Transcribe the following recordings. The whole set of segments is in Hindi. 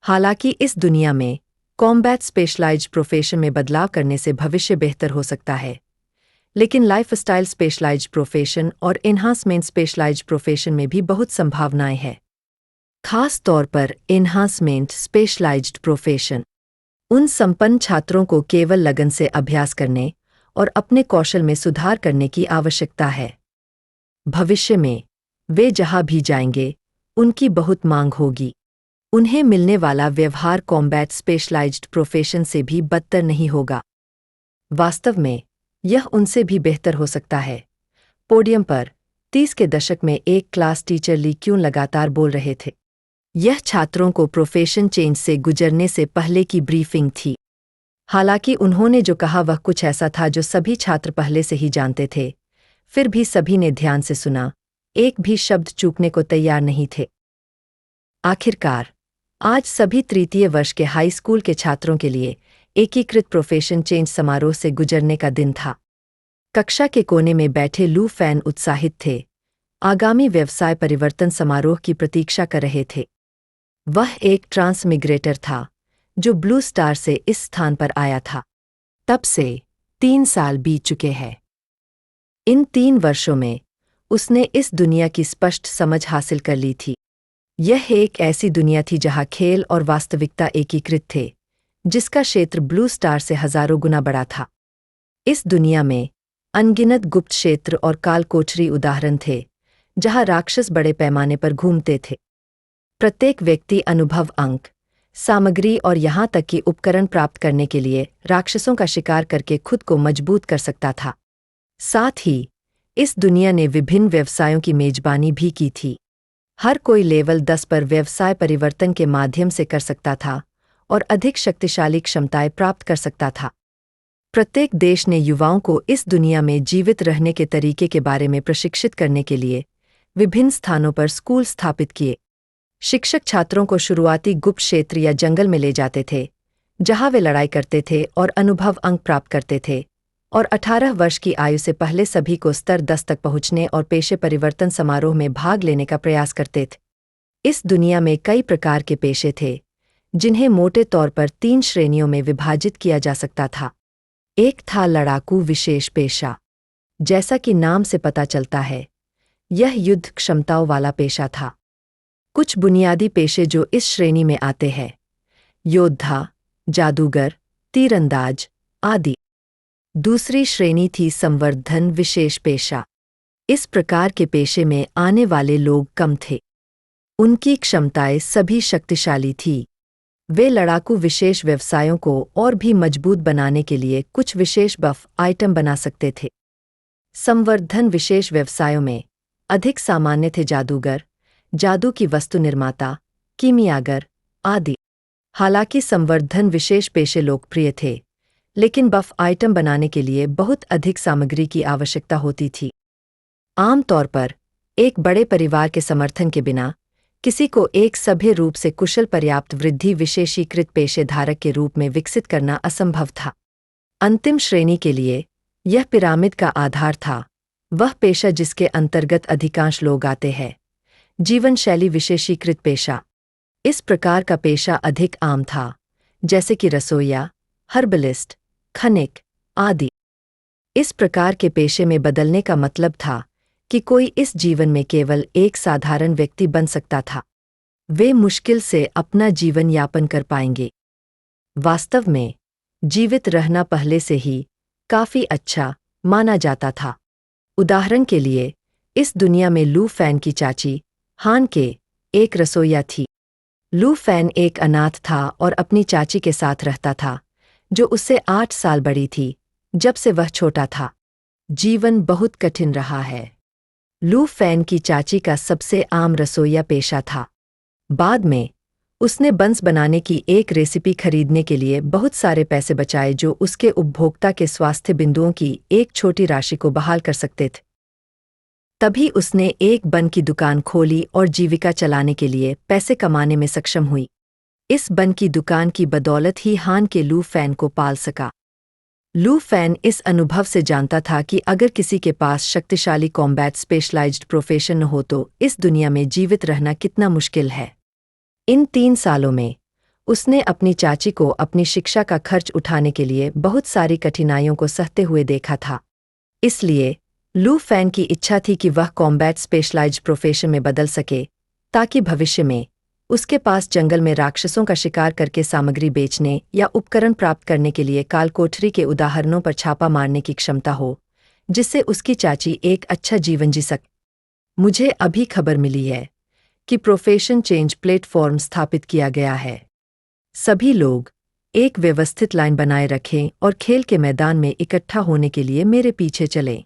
हालांकि इस दुनिया में कॉम्बैट स्पेशलाइज्ड प्रोफेशन में बदलाव करने से भविष्य बेहतर हो सकता है, लेकिन लाइफस्टाइल स्पेशलाइज्ड प्रोफेशन और एनहांसमेंट स्पेशलाइज्ड प्रोफेशन में भी बहुत संभावनाएं हैं। खास तौर पर एनहांसमेंट स्पेशलाइज्ड प्रोफेशन उन संपन्न छात्रों को केवल लगन से अभ्यास करने और अपने कौशल में सुधार करने की आवश्यकता है। भविष्य में वे जहां भी जाएंगे, उनकी बहुत मांग होगी। उन्हें मिलने वाला व्यवहार कॉम्बैट स्पेशलाइज्ड प्रोफेशन से भी बदतर नहीं होगा। वास्तव में यह उनसे भी बेहतर हो सकता है। पोडियम पर 30 के दशक में एक क्लास टीचर ली क्यून लगातार बोल रहे थे। यह छात्रों को प्रोफेशन चेंज से गुजरने से पहले की ब्रीफिंग थी। हालांकि उन्होंने जो कहा वह कुछ ऐसा था जो सभी छात्र पहले से ही जानते थे, फिर भी सभी ने ध्यान से सुना, एक भी शब्द चूकने को तैयार नहीं थे। आखिरकार आज सभी तृतीय वर्ष के हाई स्कूल के छात्रों के लिए एकीकृत प्रोफेशन चेंज समारोह से गुजरने का दिन था। कक्षा के कोने में बैठे लू फैन उत्साहित थे, आगामी व्यवसाय परिवर्तन समारोह की प्रतीक्षा कर रहे थे। वह एक ट्रांसमिग्रेटर था जो ब्लू स्टार से इस स्थान पर आया था। तब से 3 साल बीत चुके हैं। इन 3 वर्षों में उसने इस दुनिया की स्पष्ट समझ हासिल कर ली थी। यह एक ऐसी दुनिया थी जहां खेल और वास्तविकता एकीकृत थे, जिसका क्षेत्र ब्लू स्टार से हजारों गुना बड़ा था। इस दुनिया में अनगिनत गुप्त क्षेत्र और कालकोठरी उदाहरण थे, जहां राक्षस बड़े पैमाने पर घूमते थे। प्रत्येक व्यक्ति अनुभव, अंक, सामग्री और यहां तक कि उपकरण प्राप्त करने के लिए राक्षसों का शिकार करके खुद को मजबूत कर सकता था। साथ ही इस दुनिया ने विभिन्न व्यवसायों की मेजबानी भी की थी। हर कोई लेवल 10 पर व्यवसाय परिवर्तन के माध्यम से कर सकता था और अधिक शक्तिशाली क्षमताएं प्राप्त कर सकता था। प्रत्येक देश ने युवाओं को इस दुनिया में जीवित रहने के तरीके के बारे में प्रशिक्षित करने के लिए विभिन्न स्थानों पर स्कूल स्थापित किए। शिक्षक छात्रों को शुरुआती गुप्त क्षेत्र या जंगल में ले जाते थे, जहां वे लड़ाई करते थे और अनुभव अंक प्राप्त करते थे, और 18 वर्ष की आयु से पहले सभी को स्तर 10 तक पहुंचने और पेशे परिवर्तन समारोह में भाग लेने का प्रयास करते थे। इस दुनिया में कई प्रकार के पेशे थे, जिन्हें मोटे तौर पर 3 श्रेणियों में विभाजित किया जा सकता था। एक था लड़ाकू विशेष पेशा। जैसा कि नाम से पता चलता है, यह युद्ध क्षमताओं वाला पेशा था। कुछ बुनियादी पेशे जो इस श्रेणी में आते हैं: योद्धा, जादूगर, तीरंदाज आदि। दूसरी श्रेणी थी संवर्धन विशेष पेशा। इस प्रकार के पेशे में आने वाले लोग कम थे। उनकी क्षमताएं सभी शक्तिशाली थीं। वे लड़ाकू विशेष व्यवसायों को और भी मजबूत बनाने के लिए कुछ विशेष बफ आइटम बना सकते थे। संवर्धन विशेष व्यवसायों में अधिक सामान्य थे जादूगर, जादू की वस्तु निर्माता, कीमियागर आदि। हालांकि संवर्धन विशेष पेशे लोकप्रिय थे, लेकिन बफ आइटम बनाने के लिए बहुत अधिक सामग्री की आवश्यकता होती थी। आमतौर पर एक बड़े परिवार के समर्थन के बिना किसी को एक सभ्य रूप से कुशल पर्याप्त वृद्धि विशेषीकृत पेशेधारक के रूप में विकसित करना असंभव था। अंतिम श्रेणी के लिए यह पिरामिड का आधार था, वह पेशा जिसके अंतर्गत अधिकांश लोग आते हैं, जीवन शैली विशेषीकृत पेशा। इस प्रकार का पेशा अधिक आम था, जैसे कि रसोइया, हर्बलिस्ट, खनिक आदि। इस प्रकार के पेशे में बदलने का मतलब था कि कोई इस जीवन में केवल एक साधारण व्यक्ति बन सकता था। वे मुश्किल से अपना जीवन यापन कर पाएंगे। वास्तव में जीवित रहना पहले से ही काफी अच्छा माना जाता था। उदाहरण के लिए, इस दुनिया में लू फैन की चाची हान के एक रसोइया थी। लू फैन एक अनाथ था और अपनी चाची के साथ रहता था, जो उससे 8 साल बड़ी थी जब से वह छोटा था। जीवन बहुत कठिन रहा है। लू फैन की चाची का सबसे आम रसोइया पेशा था। बाद में उसने बंस बनाने की एक रेसिपी खरीदने के लिए बहुत सारे पैसे बचाए जो उसके उपभोक्ता के स्वास्थ्य बिंदुओं की एक छोटी राशि को बहाल कर सकते थे। तभी उसने एक बन की दुकान खोली और जीविका चलाने के लिए पैसे कमाने में सक्षम हुई। इस बन की दुकान की बदौलत ही हान के लू फैन को पाल सका। लू फैन इस अनुभव से जानता था कि अगर किसी के पास शक्तिशाली कॉम्बैट स्पेशलाइज्ड प्रोफेशन न हो तो इस दुनिया में जीवित रहना कितना मुश्किल है। इन 3 सालों में उसने अपनी चाची को अपनी शिक्षा का खर्च उठाने के लिए बहुत सारी कठिनाइयों को सहते हुए देखा था। इसलिए लू फैन की इच्छा थी कि वह कॉम्बैट स्पेशलाइज्ड प्रोफेशन में बदल सके, ताकि भविष्य में उसके पास जंगल में राक्षसों का शिकार करके सामग्री बेचने या उपकरण प्राप्त करने के लिए कालकोठरी के उदाहरणों पर छापा मारने की क्षमता हो, जिससे उसकी चाची एक अच्छा जीवन जी सके। मुझे अभी खबर मिली है कि प्रोफेशन चेंज प्लेटफॉर्म स्थापित किया गया है। सभी लोग एक व्यवस्थित लाइन बनाए रखें और खेल के मैदान में इकट्ठा होने के लिए मेरे पीछे चलें।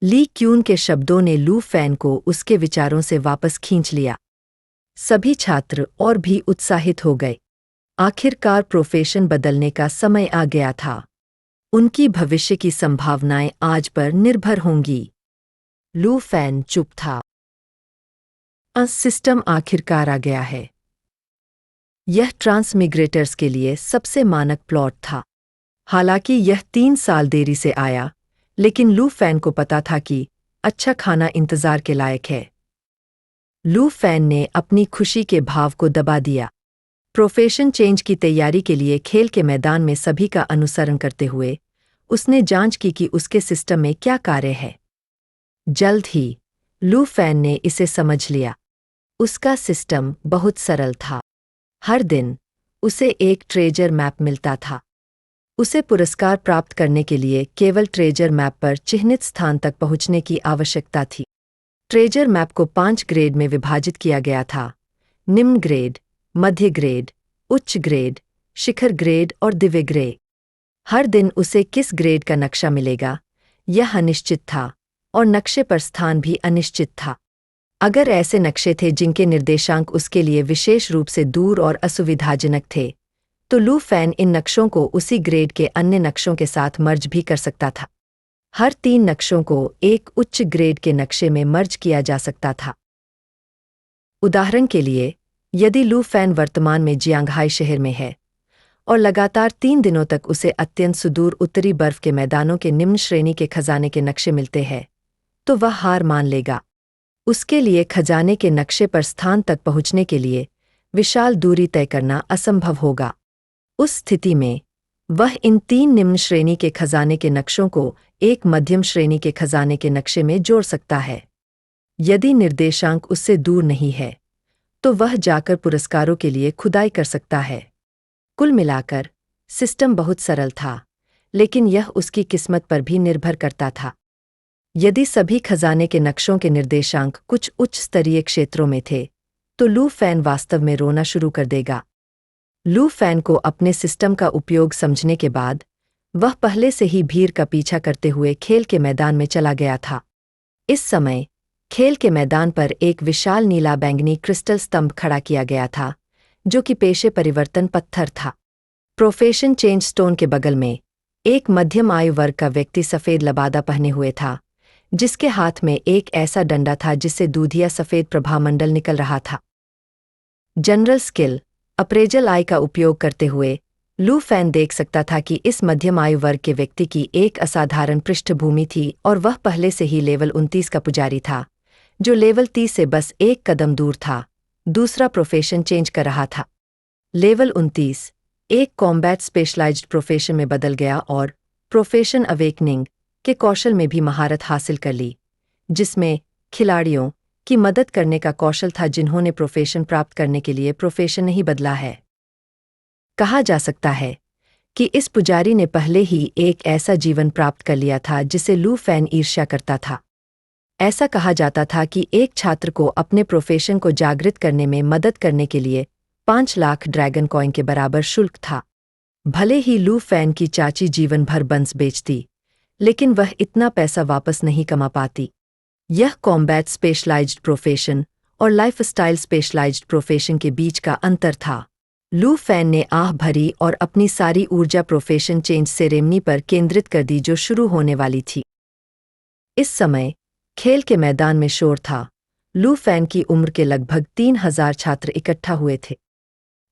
ली क्यून के शब्दों ने लू फैन को उसके विचारों से वापस खींच लिया। सभी छात्र और भी उत्साहित हो गए। आखिरकार प्रोफेशन बदलने का समय आ गया था। उनकी भविष्य की संभावनाएं आज पर निर्भर होंगी। लू फैन चुप था। सिस्टम आखिरकार आ गया है। यह ट्रांसमिग्रेटर्स के लिए सबसे मानक प्लॉट था। हालांकि यह 3 साल देरी से आया, लेकिन लू फैन को पता था कि अच्छा खाना इंतजार के लायक है। लू फैन ने अपनी खुशी के भाव को दबा दिया। प्रोफेशन चेंज की तैयारी के लिए खेल के मैदान में सभी का अनुसरण करते हुए उसने जांच की कि उसके सिस्टम में क्या कार्य है। जल्द ही लू फैन ने इसे समझ लिया। उसका सिस्टम बहुत सरल था। हर दिन उसे एक ट्रेजर मैप मिलता था। उसे पुरस्कार प्राप्त करने के लिए केवल ट्रेजर मैप पर चिह्नित स्थान तक पहुंचने की आवश्यकता थी। ट्रेजर मैप को 5 ग्रेड में विभाजित किया गया था: निम्न ग्रेड, मध्य ग्रेड, उच्च ग्रेड, शिखर ग्रेड और दिव्य ग्रेड। हर दिन उसे किस ग्रेड का नक्शा मिलेगा, यह अनिश्चित था, और नक्शे पर स्थान भी अनिश्चित था। अगर ऐसे नक्शे थे जिनके निर्देशांक उसके लिए विशेष रूप से दूर और असुविधाजनक थे, तो लू फैन इन नक्शों को उसी ग्रेड के अन्य नक्शों के साथ मर्ज भी कर सकता था। हर 3 नक्शों को एक उच्च ग्रेड के नक्शे में मर्ज किया जा सकता था। उदाहरण के लिए, यदि लू फैन वर्तमान में जियांगहाई शहर में है और लगातार 3 दिनों तक उसे अत्यंत सुदूर उत्तरी बर्फ के मैदानों के निम्न श्रेणी के खजाने के नक्शे मिलते हैं, तो वह हार मान लेगा। उसके लिए खजाने के नक्शे पर स्थान तक पहुंचने के लिए विशाल दूरी तय करना असंभव होगा। उस स्थिति में वह इन 3 निम्न श्रेणी के खजाने के नक्शों को एक मध्यम श्रेणी के खजाने के नक्शे में जोड़ सकता है। यदि निर्देशांक उससे दूर नहीं है, तो वह जाकर पुरस्कारों के लिए खुदाई कर सकता है। कुल मिलाकर सिस्टम बहुत सरल था, लेकिन यह उसकी किस्मत पर भी निर्भर करता था। यदि सभी खजाने के नक्शों के निर्देशांक कुछ उच्च स्तरीय क्षेत्रों में थे, तो लू फैन वास्तव में रोना शुरू कर देगा। लू फैन को अपने सिस्टम का उपयोग समझने के बाद वह पहले से ही भीड़ का पीछा करते हुए खेल के मैदान में चला गया था। इस समय खेल के मैदान पर एक विशाल नीला बैंगनी क्रिस्टल स्तंभ खड़ा किया गया था, जो कि पेशे परिवर्तन पत्थर था। प्रोफेशन चेंज स्टोन के बगल में एक मध्यम आयु वर्ग का व्यक्ति सफ़ेद लबादा पहने हुए था, जिसके हाथ में एक ऐसा डंडा था जिससे दूधिया सफ़ेद प्रभामंडल निकल रहा था। जनरल स्किल अप्रेजल आई का उपयोग करते हुए लू फैन देख सकता था कि इस मध्यम आयु वर्ग के व्यक्ति की एक असाधारण पृष्ठभूमि थी और वह पहले से ही लेवल 29 का पुजारी था, जो लेवल 30 से बस एक कदम दूर था, दूसरा प्रोफेशन चेंज कर रहा था। लेवल 29 एक कॉम्बैट स्पेशलाइज्ड प्रोफेशन में बदल गया और प्रोफेशन अवेकनिंग के कौशल में भी महारत हासिल कर ली, जिसमें खिलाड़ियों की मदद करने का कौशल था जिन्होंने प्रोफेशन प्राप्त करने के लिए प्रोफेशन नहीं बदला है। कहा जा सकता है कि इस पुजारी ने पहले ही एक ऐसा जीवन प्राप्त कर लिया था जिसे लू फैन ईर्ष्या करता था। ऐसा कहा जाता था कि एक छात्र को अपने प्रोफेशन को जागृत करने में मदद करने के लिए 5 लाख ड्रैगन कॉइन के बराबर शुल्क था। भले ही लू फैन की चाची जीवन भर बंस बेचती, लेकिन वह इतना पैसा वापस नहीं कमा पाती। यह कॉम्बैट स्पेशलाइज्ड प्रोफेशन और लाइफस्टाइल स्पेशलाइज्ड प्रोफेशन के बीच का अंतर था। लू फैन ने आह भरी और अपनी सारी ऊर्जा प्रोफेशन चेंज सेरेमनी पर केंद्रित कर दी, जो शुरू होने वाली थी। इस समय खेल के मैदान में शोर था। लू फैन की उम्र के लगभग 3000 छात्र इकट्ठा हुए थे।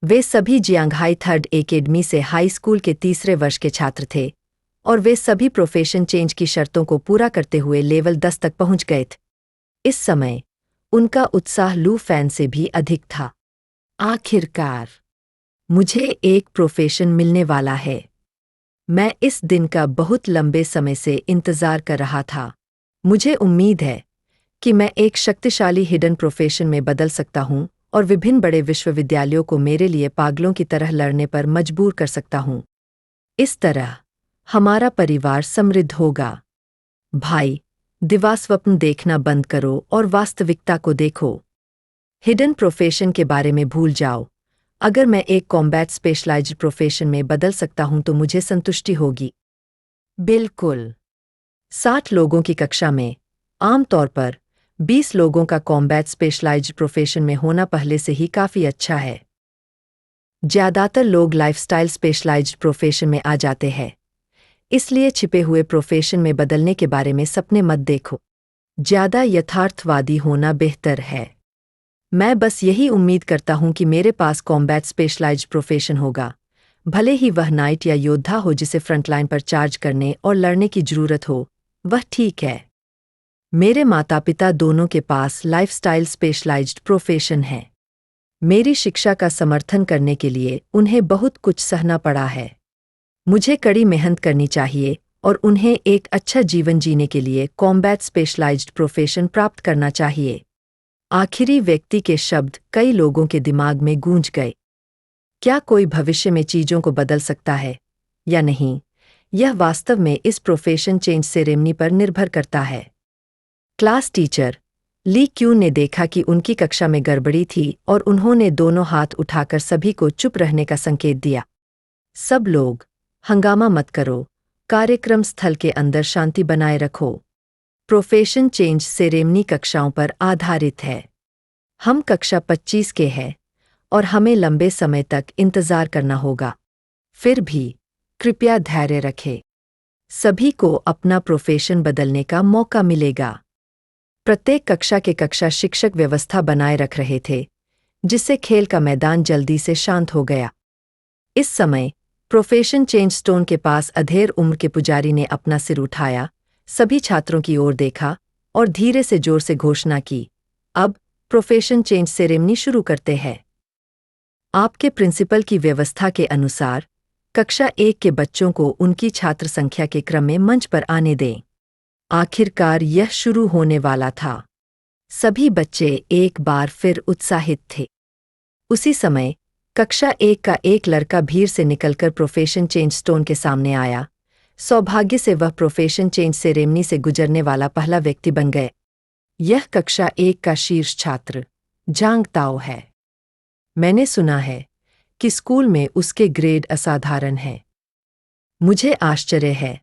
वे सभी जियांगहाई थर्ड एकेडमी से हाई स्कूल के 3रे वर्ष के छात्र थे और वे सभी प्रोफेशन चेंज की शर्तों को पूरा करते हुए लेवल 10 तक पहुंच गए थे। इस समय उनका उत्साह लू फैन से भी अधिक था। आखिरकार मुझे एक प्रोफेशन मिलने वाला है। मैं इस दिन का बहुत लंबे समय से इंतज़ार कर रहा था। मुझे उम्मीद है कि मैं एक शक्तिशाली हिडन प्रोफेशन में बदल सकता हूँ और विभिन्न बड़े विश्वविद्यालयों को मेरे लिए पागलों की तरह लड़ने पर मजबूर कर सकता हूँ। इस तरह हमारा परिवार समृद्ध होगा। भाई, दिवास्वप्न देखना बंद करो और वास्तविकता को देखो। हिडन प्रोफेशन के बारे में भूल जाओ। अगर मैं एक कॉम्बैट स्पेशलाइज्ड प्रोफेशन में बदल सकता हूं तो मुझे संतुष्टि होगी। बिल्कुल। 60 लोगों की कक्षा में आमतौर पर 20 लोगों का कॉम्बैट स्पेशलाइज्ड प्रोफेशन में होना पहले से ही काफ़ी अच्छा है। ज़्यादातर लोग लाइफस्टाइल स्पेशलाइज्ड प्रोफेशन में आ जाते हैं, इसलिए छिपे हुए प्रोफेशन में बदलने के बारे में सपने मत देखो। ज़्यादा यथार्थवादी होना बेहतर है। मैं बस यही उम्मीद करता हूं कि मेरे पास कॉम्बैट स्पेशलाइज्ड प्रोफेशन होगा, भले ही वह नाइट या योद्धा हो जिसे फ्रंटलाइन पर चार्ज करने और लड़ने की जरूरत हो, वह ठीक है। मेरे माता पिता दोनों के पास लाइफस्टाइल स्पेशलाइज्ड प्रोफेशन है। मेरी शिक्षा का समर्थन करने के लिए उन्हें बहुत कुछ सहना पड़ा है। मुझे कड़ी मेहनत करनी चाहिए और उन्हें एक अच्छा जीवन जीने के लिए कॉम्बैट स्पेशलाइज्ड प्रोफेशन प्राप्त करना चाहिए। आखिरी व्यक्ति के शब्द कई लोगों के दिमाग में गूंज गए। क्या कोई भविष्य में चीजों को बदल सकता है या नहीं, यह वास्तव में इस प्रोफेशन चेंज सेरेमनी पर निर्भर करता है। क्लास टीचर ली क्यू ने देखा कि उनकी कक्षा में गड़बड़ी थी और उन्होंने दोनों हाथ उठाकर सभी को चुप रहने का संकेत दिया। सब लोग, हंगामा मत करो, कार्यक्रम स्थल के अंदर शांति बनाए रखो। प्रोफेशन चेंज सेरेमनी कक्षाओं पर आधारित है। हम कक्षा 25 के हैं और हमें लंबे समय तक इंतजार करना होगा। फिर भी कृपया धैर्य रखें। सभी को अपना प्रोफेशन बदलने का मौका मिलेगा। प्रत्येक कक्षा के कक्षा शिक्षक व्यवस्था बनाए रख रहे थे, जिससे खेल का मैदान जल्दी से शांत हो गया। इस समय प्रोफेशन चेंज स्टोन के पास अधेड़ उम्र के पुजारी ने अपना सिर उठाया, सभी छात्रों की ओर देखा और धीरे से जोर से घोषणा की, अब प्रोफेशन चेंज सेरेमनी शुरू करते हैं। आपके प्रिंसिपल की व्यवस्था के अनुसार कक्षा 1 के बच्चों को उनकी छात्र संख्या के क्रम में मंच पर आने दें। आखिरकार यह शुरू होने वाला था। सभी बच्चे एक बार फिर उत्साहित थे। उसी समय कक्षा 1 का एक लड़का भीड़ से निकलकर प्रोफेशन चेंज स्टोन के सामने आया। सौभाग्य से वह प्रोफेशन चेंज सेरेमनी से गुजरने वाला पहला व्यक्ति बन गए। यह कक्षा 1 का शीर्ष छात्र झांग ताओ है। मैंने सुना है कि स्कूल में उसके ग्रेड असाधारण हैं। मुझे आश्चर्य है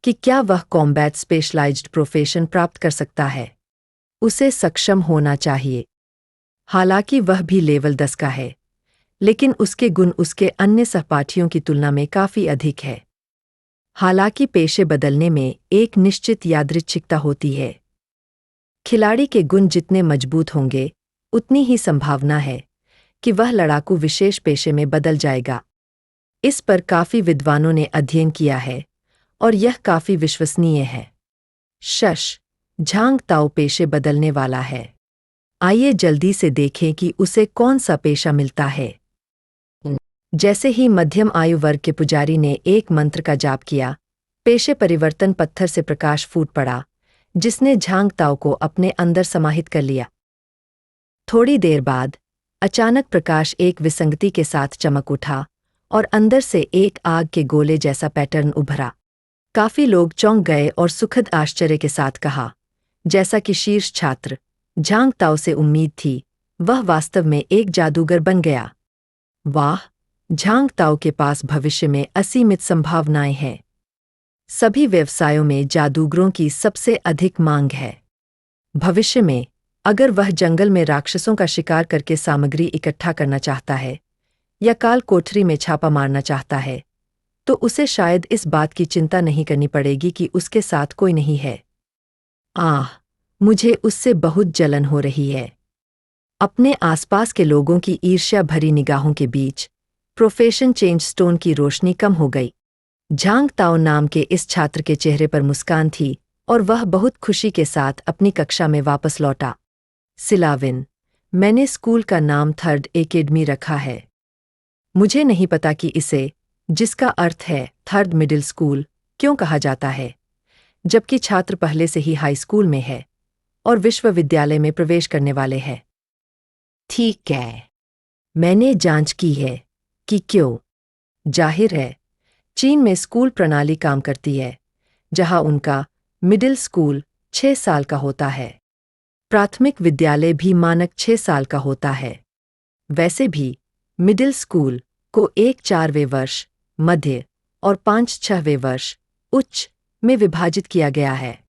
कि क्या वह कॉम्बैट स्पेशलाइज्ड प्रोफेशन प्राप्त कर सकता है। उसे सक्षम होना चाहिए। हालांकि वह भी लेवल 10 का है, लेकिन उसके गुण उसके अन्य सहपाठियों की तुलना में काफ़ी अधिक है। हालांकि पेशे बदलने में एक निश्चित यादृच्छिकता होती है। खिलाड़ी के गुण जितने मजबूत होंगे, उतनी ही संभावना है कि वह लड़ाकू विशेष पेशे में बदल जाएगा। इस पर काफ़ी विद्वानों ने अध्ययन किया है और यह काफ़ी विश्वसनीय है। झांग ताओ पेशे बदलने वाला है। आइए जल्दी से देखें कि उसे कौन सा पेशा मिलता है। जैसे ही मध्यम आयु वर्ग के पुजारी ने एक मंत्र का जाप किया, पेशे परिवर्तन पत्थर से प्रकाश फूट पड़ा, जिसने झांग ताओ को अपने अंदर समाहित कर लिया। थोड़ी देर बाद अचानक प्रकाश एक विसंगति के साथ चमक उठा और अंदर से एक आग के गोले जैसा पैटर्न उभरा। काफी लोग चौंक गए और सुखद आश्चर्य के साथ कहा, जैसा कि शीर्ष छात्र झांग ताओ से उम्मीद थी, वह वास्तव में एक जादूगर बन गया। वाह, झांग ताओ के पास भविष्य में असीमित संभावनाएं हैं। सभी व्यवसायों में जादूगरों की सबसे अधिक मांग है। भविष्य में अगर वह जंगल में राक्षसों का शिकार करके सामग्री इकट्ठा करना चाहता है या काल कोठरी में छापा मारना चाहता है, तो उसे शायद इस बात की चिंता नहीं करनी पड़ेगी कि उसके साथ कोई नहीं है। मुझे उससे बहुत जलन हो रही है। अपने आसपास के लोगों की ईर्ष्या भरी निगाहों के बीच प्रोफेशन चेंज स्टोन की रोशनी कम हो गई। झांग ताओ नाम के इस छात्र के चेहरे पर मुस्कान थी और वह बहुत खुशी के साथ अपनी कक्षा में वापस लौटा। सिलाविन, मैंने स्कूल का नाम थर्ड एकेडमी रखा है। मुझे नहीं पता कि इसे, जिसका अर्थ है थर्ड मिडिल स्कूल, क्यों कहा जाता है, जबकि छात्र पहले से ही हाई स्कूल में है और विश्वविद्यालय में प्रवेश करने वाले हैं। ठीक है, मैंने जांच की है कि क्यों। जाहिर है, चीन में स्कूल प्रणाली काम करती है, जहां उनका मिडिल स्कूल 6 साल का होता है। प्राथमिक विद्यालय भी मानक 6 साल का होता है। वैसे भी मिडिल स्कूल को 1-4वें वर्ष, मध्य और 5-6वें वर्ष, उच्च में विभाजित किया गया है।